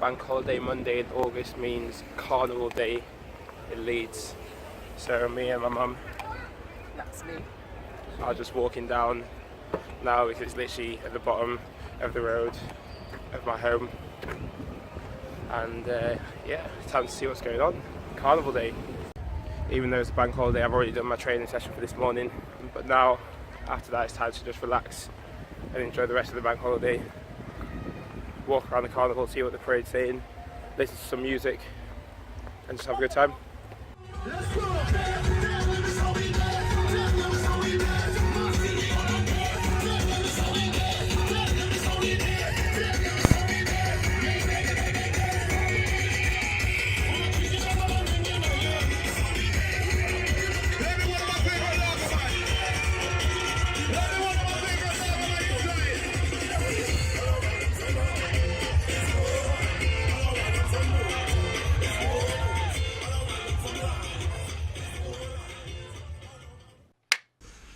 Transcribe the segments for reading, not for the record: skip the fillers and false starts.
Bank holiday Monday in August means Carnival Day in Leeds. So me and my mum, That's me, are just walking down now because it's literally at the bottom of the road of my home. And yeah, it's time to see what's going on. Carnival Day. Even though it's a bank holiday, I've already done my training session for this morning. But now, after that, it's time to just relax and enjoy the rest of the bank holiday. Walk around the carnival, see what the parade's saying, listen to some music, and just have a good time. Let's go!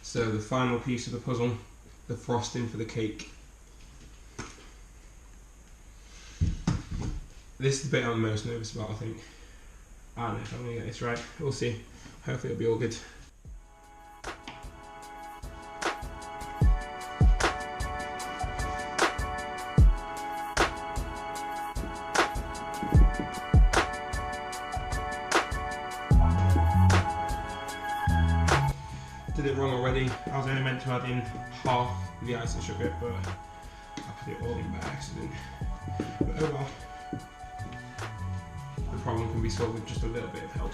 So the final piece of the puzzle, the frosting for the cake. This is the bit I'm most nervous about, I think. I don't know if I'm going to get this right. We'll see. Hopefully it'll be all good. Did it wrong already. I was only meant to add in half the ice and sugar, but I put it all in by accident. But oh well. The problem can be solved with just a little bit of help.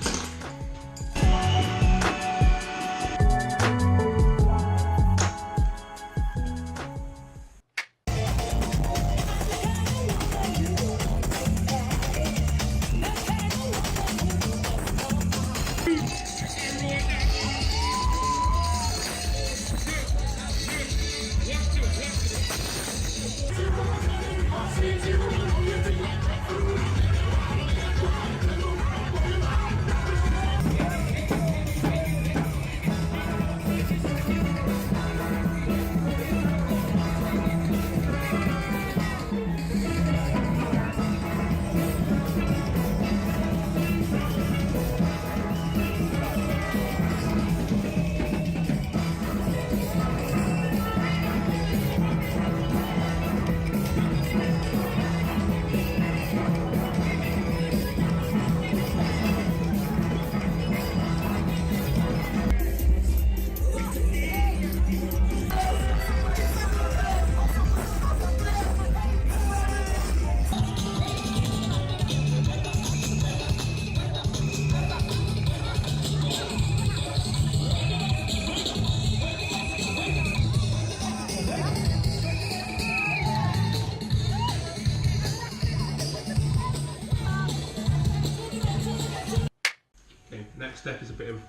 Next step is a bit of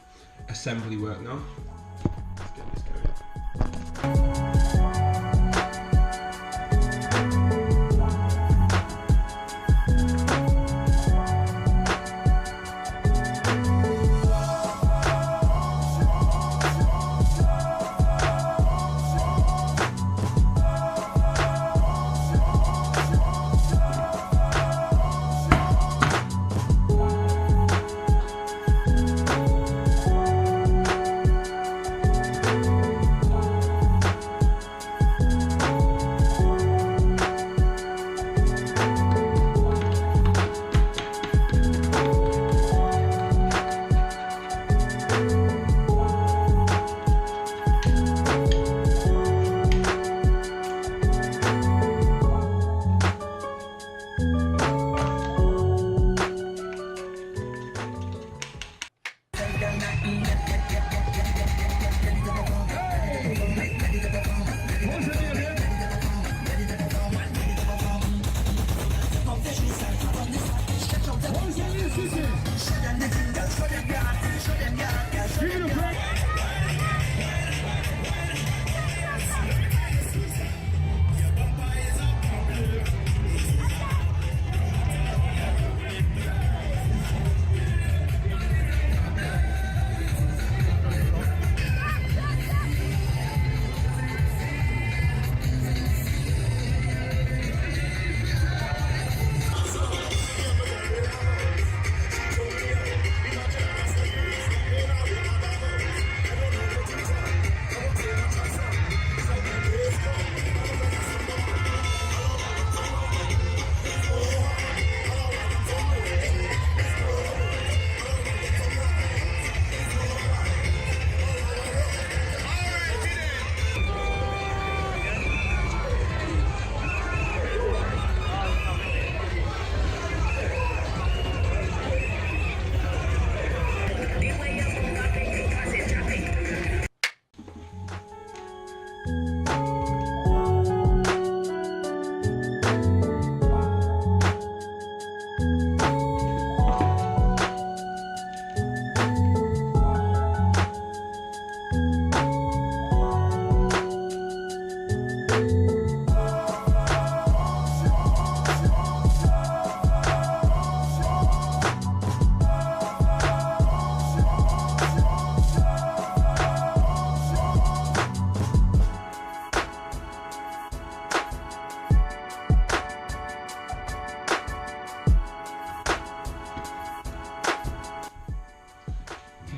assembly work now. Let's get this going.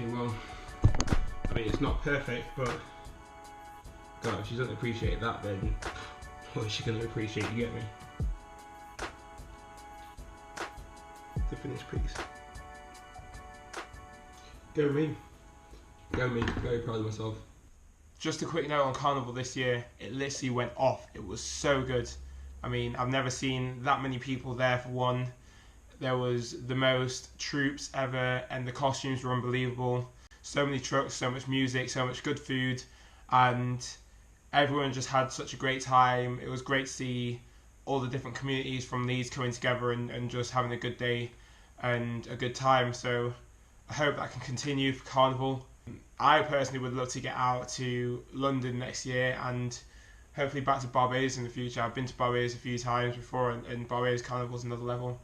thinking, well, I mean, it's not perfect, but God, if she doesn't appreciate that, then what is she going to appreciate? You get me? The finished piece. Go me. Go me. Very proud of myself. Just a quick note on Carnival this year. It literally went off. It was so good. I mean, I've never seen that many people there for one. There was the most troops ever, and the costumes were unbelievable. So many trucks, so much music, so much good food, and everyone just had such a great time. It was great to see all the different communities from Leeds coming together and just having a good day and a good time. So I hope that can continue for Carnival. I personally would love to get out to London next year and hopefully back to Barbados in the future. I've been to Barbados a few times before, and Barbados Carnival's another level.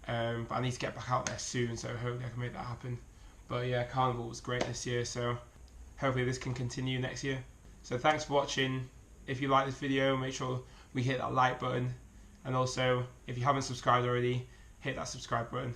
But I need to get back out there soon, so hopefully I can make that happen. But yeah, Carnival was great this year, so hopefully this can continue next year. So thanks for watching. If you like this video, make sure we hit that like button. And also, if you haven't subscribed already, hit that subscribe button.